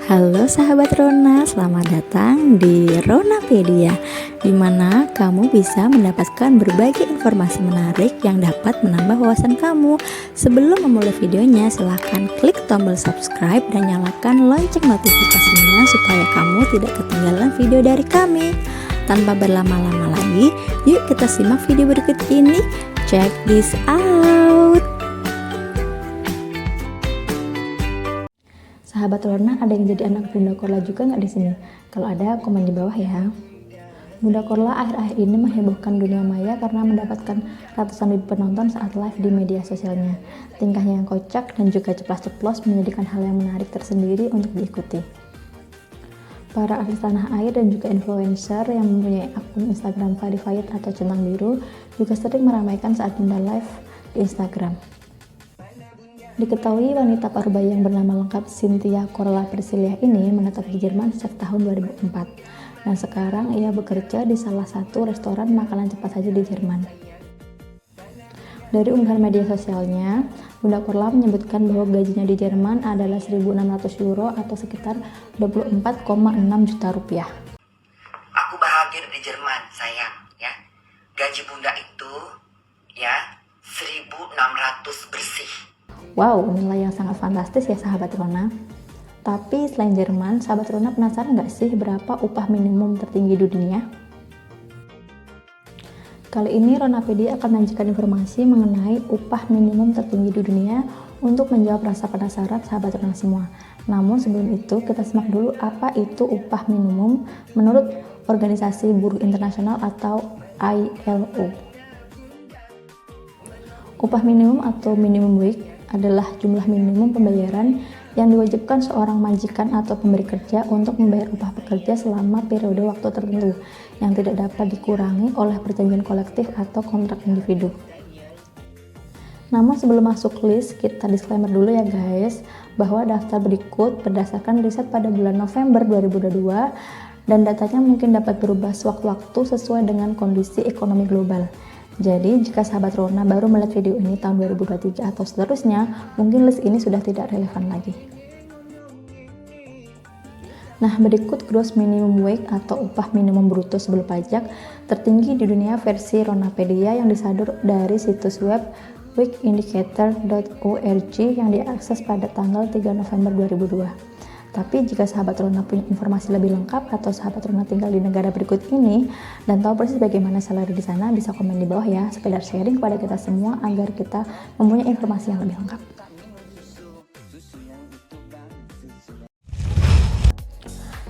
Halo sahabat Rona, selamat datang di Ronapedia, di mana kamu bisa mendapatkan berbagai informasi menarik yang dapat menambah wawasan kamu. Sebelum memulai videonya, silahkan klik tombol subscribe dan nyalakan lonceng notifikasinya supaya kamu tidak ketinggalan video dari kami. Tanpa berlama-lama lagi, yuk kita simak video berikut ini. Check this out. Sahabat Lorna, ada yang jadi anak Bunda Korla juga nggak di sini? Kalau ada, komen di bawah ya. Bunda Korla akhir-akhir ini menghebohkan dunia maya karena mendapatkan ratusan ribu penonton saat live di media sosialnya. Tingkahnya yang kocak dan juga ceplas-ceplos menjadikan hal yang menarik tersendiri untuk diikuti. Para artis tanah air dan juga influencer yang mempunyai akun Instagram verified atau centang biru juga sering meramaikan saat Bunda live di Instagram. Diketahui wanita parubaya yang bernama lengkap Cynthia Korla Priscilia ini menetap di Jerman sejak tahun 2004 dan sekarang ia bekerja di salah satu restoran makanan cepat saji di Jerman. Dari unggahan media sosialnya, Bunda Korla menyebutkan bahwa gajinya di Jerman adalah 1.600 euro atau sekitar 24,6 juta rupiah. Aku bahagia di Jerman, sayang, ya. Gaji Bunda itu ya 1.600 bersih. Wow, nilai yang sangat fantastis ya sahabat Rona. Tapi selain Jerman, sahabat Rona penasaran nggak sih berapa upah minimum tertinggi di dunia? Kali ini Ronapedia akan menyajikan informasi mengenai upah minimum tertinggi di dunia untuk menjawab rasa penasaran sahabat Rona semua. Namun sebelum itu kita simak dulu apa itu upah minimum menurut Organisasi Buruh Internasional atau ILO. Upah minimum atau minimum wage adalah jumlah minimum pembayaran yang diwajibkan seorang majikan atau pemberi kerja untuk membayar upah pekerja selama periode waktu tertentu yang tidak dapat dikurangi oleh perjanjian kolektif atau kontrak individu. Namun sebelum masuk list, kita disclaimer dulu ya guys, bahwa daftar berikut berdasarkan riset pada bulan November 2022 dan datanya mungkin dapat berubah sewaktu-waktu sesuai dengan kondisi ekonomi global. Jadi, jika sahabat Rona baru melihat video ini tahun 2023 atau seterusnya, mungkin list ini sudah tidak relevan lagi. Nah, berikut gross minimum wage atau upah minimum bruto sebelum pajak tertinggi di dunia versi Ronapedia yang disadur dari situs web wageindicator.org yang diakses pada tanggal 3 November 2002. Tapi jika sahabat Rona punya informasi lebih lengkap atau sahabat Rona tinggal di negara berikut ini dan tahu persis bagaimana salary di sana, bisa komen di bawah ya, sekedar sharing kepada kita semua agar kita mempunyai informasi yang lebih lengkap.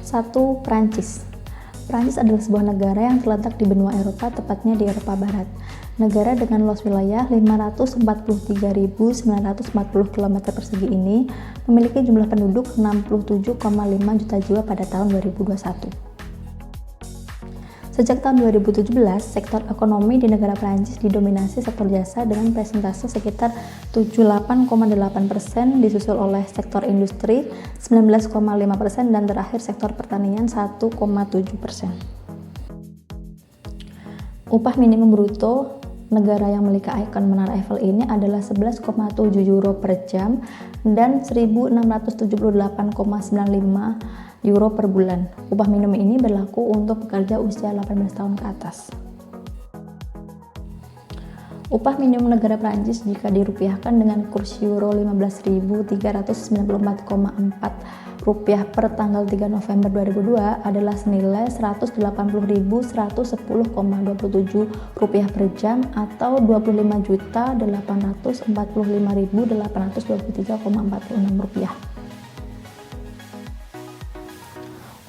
1. Prancis. Prancis adalah sebuah negara yang terletak di benua Eropa, tepatnya di Eropa Barat. Negara dengan luas wilayah 543.940 km persegi ini memiliki jumlah penduduk 67,5 juta jiwa pada tahun 2021. Sejak tahun 2017, sektor ekonomi di negara Prancis didominasi sektor jasa dengan persentase sekitar 78,8%, disusul oleh sektor industri 19,5% dan terakhir sektor pertanian 1,7%. Upah minimum bruto negara yang memiliki ikon Menara Eiffel ini adalah 11,7 euro per jam dan 1.678,95 euro per bulan. Upah minimum ini berlaku untuk pekerja usia 18 tahun ke atas. Upah minimum negara Prancis jika dirupiahkan dengan kurs euro 15.394,4 rupiah per tanggal 3 November 2002 adalah senilai 180.110,27 rupiah per jam atau 25.845.823,46 rupiah.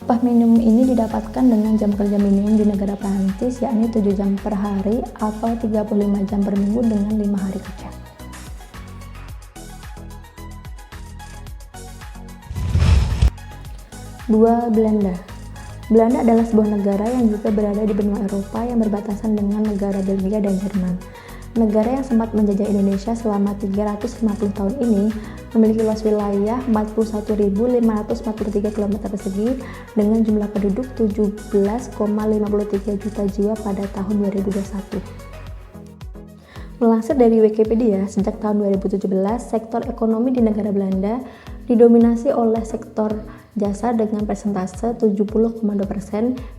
Upah minimum ini didapatkan dengan jam kerja minimum di negara Prancis yakni 7 jam per hari atau 35 jam per minggu dengan 5 hari kerja. 2. Belanda. Belanda adalah sebuah negara yang juga berada di benua Eropa yang berbatasan dengan negara Belgia dan Jerman. Negara yang sempat menjajah Indonesia selama 350 tahun ini memiliki luas wilayah 41.543 km persegi dengan jumlah penduduk 17,53 juta jiwa pada tahun 2021. Melansir dari Wikipedia, sejak tahun 2017, sektor ekonomi di negara Belanda didominasi oleh sektor jasa dengan persentase 70,2%,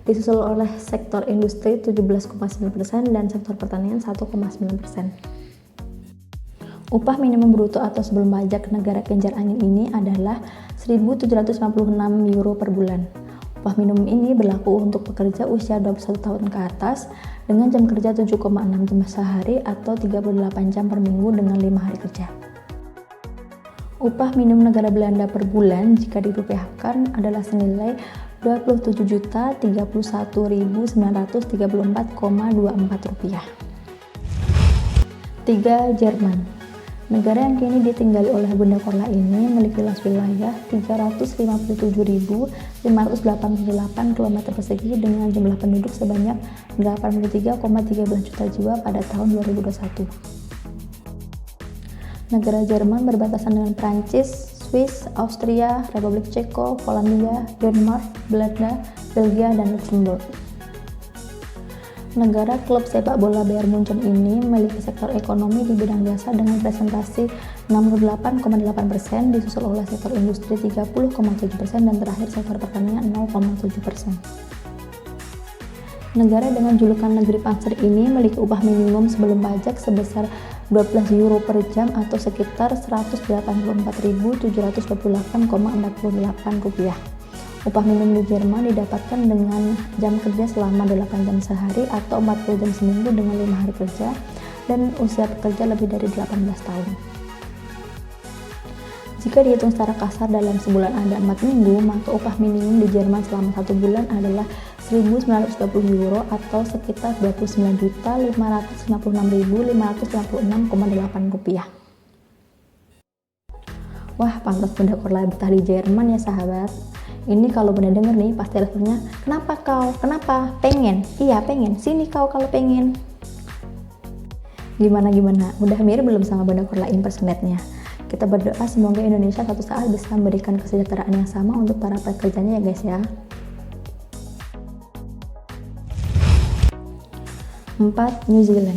disusul oleh sektor industri 17,9% dan sektor pertanian 1,9%. Upah minimum bruto atau sebelum pajak negara kincir angin ini adalah 1.756 euro per bulan. Upah minimum ini berlaku untuk pekerja usia 21 tahun ke atas dengan jam kerja 7,6 jam sehari atau 38 jam per minggu dengan 5 hari kerja. Upah minimum negara Belanda per bulan jika dirupiahkan adalah senilai 27.031.934,24 rupiah. 3. Jerman. Negara yang kini ditinggali oleh Bunda Korla ini memiliki luas wilayah 357.588 km persegi dengan jumlah penduduk sebanyak 83,13 juta jiwa pada tahun 2021. Negara Jerman berbatasan dengan Prancis, Swiss, Austria, Republik Ceko, Polandia, Denmark, Belanda, Belgia, dan Luxembourg. Negara klub sepak bola Bayern Munchen ini memiliki sektor ekonomi di bidang jasa dengan presentasi 68,8%, disusul oleh sektor industri 30,7% dan terakhir sektor pertanian 0,7%. Negara dengan julukan negeri panser ini memiliki upah minimum sebelum pajak sebesar 12 euro per jam atau sekitar 184.728,48 rupiah. Upah minimum di Jerman didapatkan dengan jam kerja selama 8 jam sehari atau 40 jam seminggu dengan 5 hari kerja dan usia pekerja lebih dari 18 tahun. Jika dihitung secara kasar dalam sebulan ada 4 minggu, maka upah minimum di Jerman selama 1 bulan adalah 1.920 euro atau sekitar 29.596.596,8 rupiah. Wah, pantas Bunda Korla betah di Jerman ya sahabat. Ini kalau Bunda denger nih pasti responnya, kenapa kau? Kenapa? Pengen? Iya pengen, sini kau kalau pengen. Gimana? Udah mirip belum sama Bunda Korla impersonate-nya? Kita berdoa semoga Indonesia suatu saat bisa memberikan kesejahteraan yang sama untuk para pekerjanya ya guys ya. 4. New Zealand.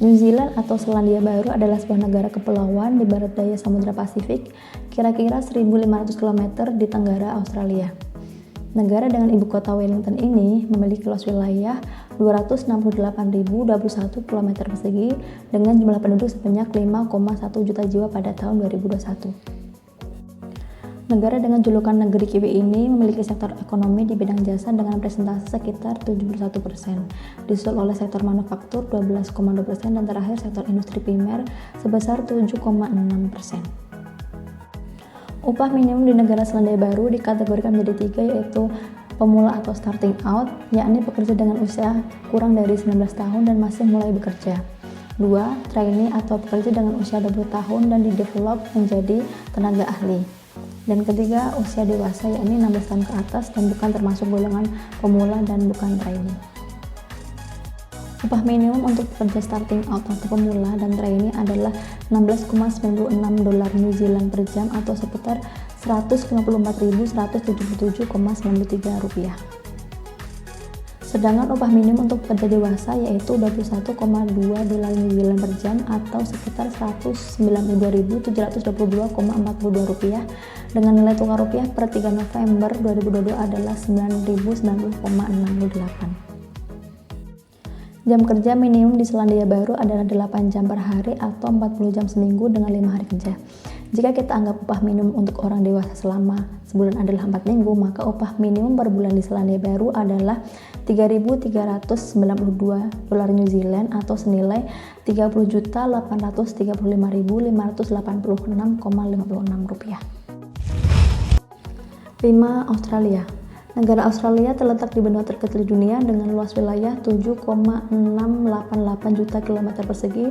New Zealand atau Selandia Baru adalah sebuah negara kepulauan di barat daya Samudra Pasifik, kira-kira 1.500 km di tenggara Australia. Negara dengan ibu kota Wellington ini memiliki luas wilayah 268.021 km persegi dengan jumlah penduduk sebanyak 5,1 juta jiwa pada tahun 2021. Negara dengan julukan negeri kiwi ini memiliki sektor ekonomi di bidang jasa dengan presentase sekitar 71%, disusul oleh sektor manufaktur 12,2% dan terakhir sektor industri primer sebesar 7,6%. Upah minimum di negara Selandia Baru dikategorikan menjadi 3, yaitu pemula atau starting out, yakni pekerja dengan usia kurang dari 19 tahun dan masih mulai bekerja. 2. Trainee atau pekerja dengan usia 20 tahun dan didevelop menjadi tenaga ahli. Dan ketiga, usia dewasa, yakni 16 tahun ke atas dan bukan termasuk golongan pemula dan bukan trainee. Upah minimum untuk pekerja starting out atau pemula dan trainee adalah 16,96 dolar New Zealand per jam atau sekitar 154.177,93 rupiah. Sedangkan upah minimum untuk pekerja dewasa yaitu 21,2 dolar New Zealand per jam atau sekitar 192.722,42 rupiah dengan nilai tukar rupiah per 3 November 2022 adalah 9.090,68. Jam kerja minimum di Selandia Baru adalah 8 jam per hari atau 40 jam seminggu dengan 5 hari kerja. Jika kita anggap upah minimum untuk orang dewasa selama sebulan adalah 4 minggu, maka upah minimum per bulan di Selandia Baru adalah 3.392 dolar New Zealand atau senilai 30.835.586,56 rupiah. 5. Australia. Negara Australia terletak di benua terkecil di dunia dengan luas wilayah 7,688 juta kilometer persegi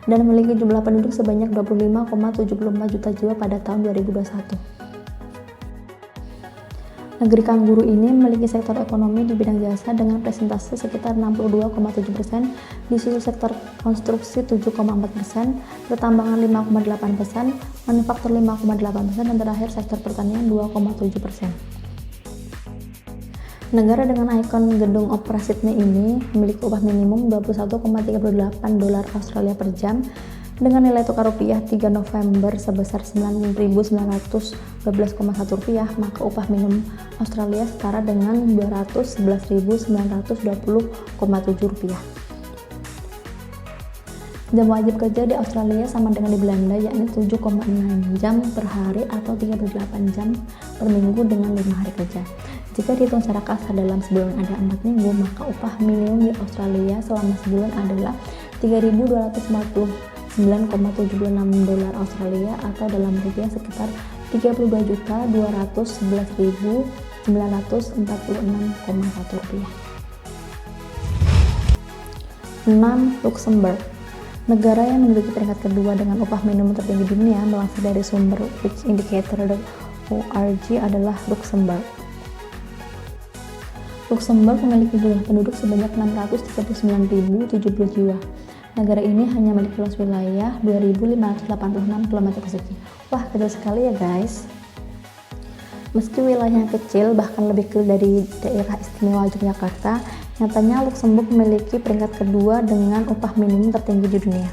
dan memiliki jumlah penduduk sebanyak 25,74 juta jiwa pada tahun 2021. Negeri kanguru ini memiliki sektor ekonomi di bidang jasa dengan presentase sekitar 62,7%, disusul sektor konstruksi 7,4%, pertambangan 5,8%, manufaktur 5,8%, dan terakhir sektor pertanian 2,7%. Negara dengan ikon gedung opera Sydney ini memiliki upah minimum 21,38 dolar Australia per jam, Dengan nilai tukar rupiah 3 November sebesar 9.912,1 rupiah, maka upah minimum Australia setara dengan 211.920,7 rupiah. Jam wajib kerja di Australia sama dengan di Belanda, yakni 7,6 jam per hari atau 38 jam per minggu dengan 5 hari kerja. Jika dihitung secara kasar dalam sebulan ada 4 minggu, maka upah minimum di Australia selama sebulan adalah 3.249,76 dolar Australia atau dalam rupiah sekitar 32.211.946,1 rupiah. 6. Luxembourg. Negara yang menduduki peringkat kedua dengan upah minimum tertinggi dunia melansir dari sumber wixindicator.org adalah Luxembourg. Luxembourg memiliki jumlah penduduk sebanyak 639.070 jiwa. Negara ini hanya memiliki luas wilayah 2.586 km persegi. Wah, kecil sekali ya guys. Meski wilayahnya kecil, bahkan lebih kecil dari daerah istimewa Yogyakarta, nyatanya Luxembourg memiliki peringkat kedua dengan upah minimum tertinggi di dunia.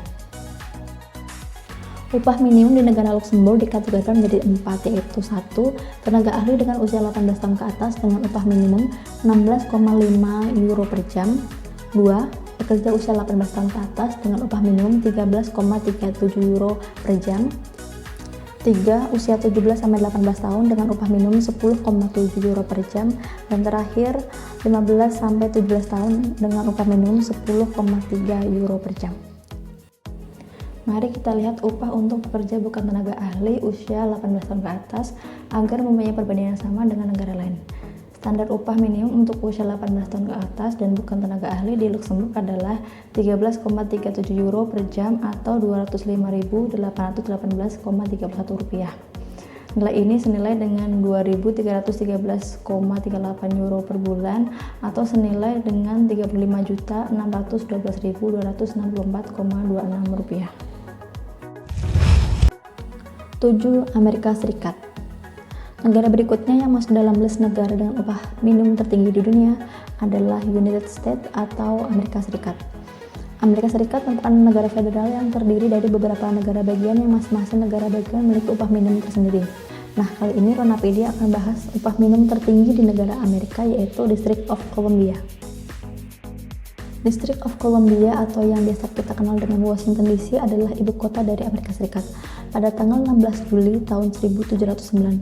Upah minimum di negara Luxembourg dikategorikan menjadi 4, yaitu 1. Tenaga ahli dengan usia 18 tahun ke atas dengan upah minimum 16,5 euro per jam. 2. Pekerja usia 18 tahun ke atas dengan upah minimum 13,37 euro per jam. 3. Usia 17-18 tahun dengan upah minimum 10,7 euro per jam. Dan terakhir, 15-17 tahun dengan upah minimum 10,3 euro per jam. Mari kita lihat upah untuk pekerja bukan tenaga ahli usia 18 tahun ke atas agar mempunyai perbandingan yang sama dengan negara lain. Standar upah minimum untuk usia 18 tahun ke atas dan bukan tenaga ahli di Luxembourg adalah 13,37 euro per jam atau 205.818,31 rupiah. Nilai ini senilai dengan 2.313,38 euro per bulan atau senilai dengan 35.612.264,26 rupiah. 7. Amerika Serikat. Negara berikutnya yang masuk dalam list negara dengan upah minimum tertinggi di dunia adalah United States atau Amerika Serikat. Amerika Serikat merupakan negara federal yang terdiri dari beberapa negara bagian yang masing-masing negara bagian memiliki upah minimum tersendiri. Nah, kali ini Ronapedia akan bahas upah minimum tertinggi di negara Amerika, yaitu District of Columbia. District of Columbia atau yang biasa kita kenal dengan Washington DC adalah ibu kota dari Amerika Serikat. Pada tanggal 16 Juli tahun 1790,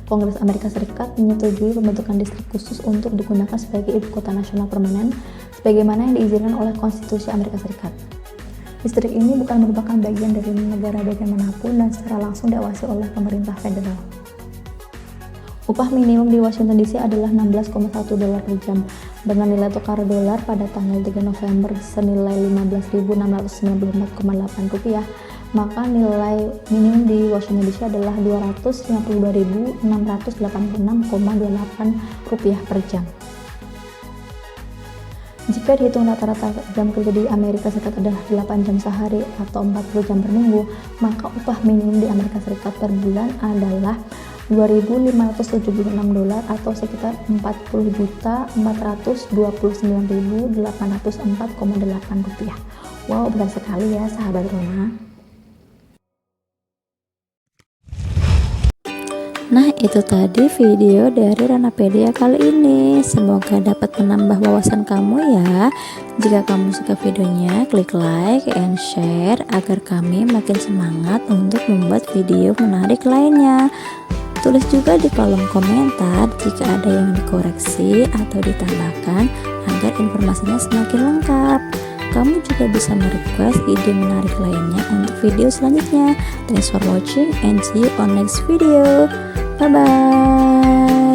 Kongres Amerika Serikat menyetujui pembentukan distrik khusus untuk digunakan sebagai ibu kota nasional permanen, sebagaimana yang diizinkan oleh Konstitusi Amerika Serikat. Distrik ini bukan merupakan bagian dari negara bagian manapun dan secara langsung diawasi oleh pemerintah federal. Upah minimum di Washington DC adalah 16,1 dolar per jam. Dengan nilai tukar dolar pada tanggal 3 November senilai 15.694,8 rupiah, maka nilai minimum di Washington DC adalah 252.686,28 rupiah per jam. Jika dihitung rata-rata jam kerja di Amerika Serikat adalah 8 jam sehari atau 40 jam per minggu, maka upah minimum di Amerika Serikat per bulan adalah 2.576 dolar atau sekitar 40.429.804,8 rupiah. Wow, besar sekali ya sahabat Rona. Nah, itu tadi video dari Ronapedia kali ini. Semoga dapat menambah wawasan kamu ya. Jika kamu suka videonya, klik like and share agar kami makin semangat untuk membuat video menarik lainnya. Tulis juga di kolom komentar jika ada yang dikoreksi atau ditambahkan agar informasinya semakin lengkap. Kamu juga bisa merequest ide menarik lainnya untuk video selanjutnya. Thanks for watching and see you on next video. Bye bye.